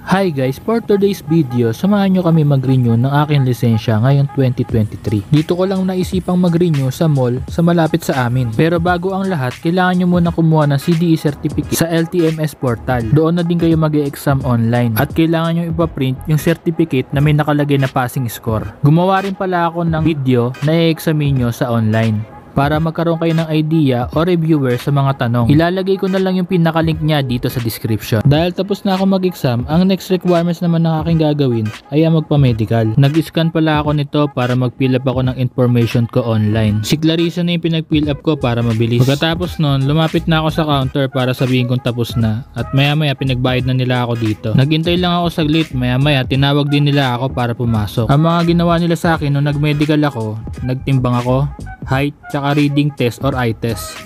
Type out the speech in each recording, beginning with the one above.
Hi guys, for today's video, samahan nyo kami mag-renew ng aking lisensya ngayong 2023. Dito ko lang naisipang mag-renew sa mall sa malapit sa amin. Pero bago ang lahat, kailangan nyo muna kumuha ng CDE certificate sa LTMS portal. Doon na din kayo mag-e-exam online. At kailangan nyo ipaprint yung certificate na may nakalagay na passing score. Gumawa rin pala ako ng video na i-examine nyo sa online, para magkaroon kayo ng idea o reviewer sa mga tanong. Ilalagay ko na lang yung pinaka-link niya dito sa description. Dahil tapos na ako mag-exam, ang next requirements naman na aking gagawin ay ang magpa-medical. Nag-scan pala ako nito para mag-fill up ako ng information ko online. Si Clarissa na yung pinag-fill up ko para mabilis. Pagkatapos nun, lumapit na ako sa counter para sabihin kong tapos na. At maya-maya pinagbayad na nila ako dito. Naghintay lang ako saglit, maya-maya tinawag din nila ako para pumasok. Ang mga ginawa nila sa akin nung nag-medical ako, nagtimbang ako, height, tsaka reading test or eye test.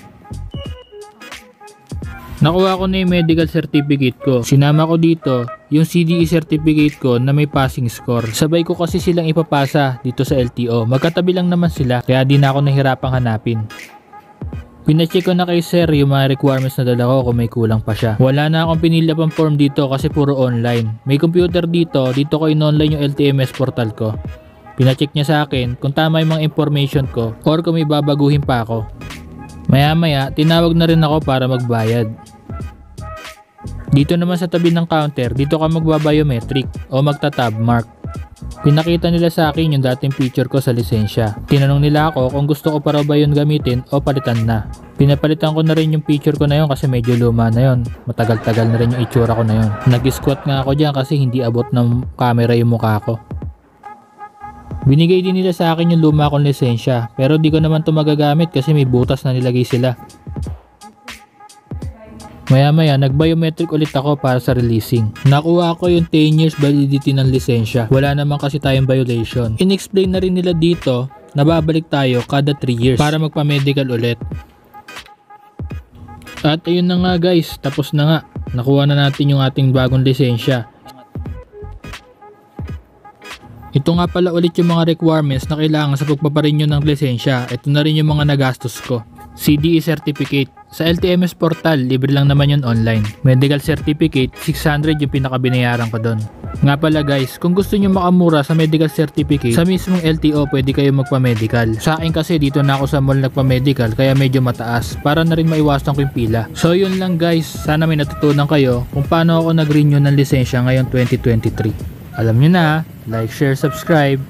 Nakuha ko na yung medical certificate ko. Sinama ko dito yung CDE certificate ko na may passing score. Sabay ko kasi silang ipapasa dito sa LTO. Magkatabi lang naman sila, kaya di na ako nahirapang hanapin. Pinacheck ko na kay sir yung mga requirements na dala ko kung may kulang pa siya. Wala na akong pinili pang form dito kasi puro online. May computer dito ko in-online yung LTMS portal ko. Pinacheck niya sa akin kung tama yung mga information ko or kung may babaguhin pa ako. Maya-maya, tinawag na rin ako para magbayad. Dito naman sa tabi ng counter, dito ka magbabiometric o magta-tab mark. Pinakita nila sa akin yung dating picture ko sa lisensya. Tinanong nila ako kung gusto ko pa raw ba yun gamitin o palitan na. Pinapalitan ko na rin yung picture ko na yun kasi medyo luma na yun. Matagal-tagal na rin yung itsura ko na yun. Nag-squat nga ako dyan kasi hindi abot ng camera yung mukha ko. Binigay din nila sa akin yung luma kong lisensya, pero di ko naman ito magagamit kasi may butas na nilagay sila. Maya-maya, nag-biometric ulit ako para sa releasing. Nakuha ko yung 10 years validity ng lisensya. Wala naman kasi tayong violation. In-explain na rin nila dito na babalik tayo kada 3 years para magpa-medical ulit. At ayun na nga guys, tapos na nga. Nakuha na natin yung ating bagong lisensya. Ito nga pala ulit yung mga requirements na kailangan sa pagpaparenew ng lisensya. Ito na rin yung mga nagastos ko. CDE certificate. Sa LTMS portal, libre lang naman yun online. Medical certificate, 600 yung pinakabinayaran ko doon. Nga pala guys, kung gusto nyo makamura sa medical certificate, sa mismong LTO pwede kayo magpa-medical. Sa akin kasi dito na ako sa mall nagpa-medical kaya medyo mataas para na rin maiwasan ko yung pila. So yun lang guys, sana may natutunan kayo kung paano ako nag-renew ng lisensya ngayong 2023. Alam nyo na, like, share, subscribe.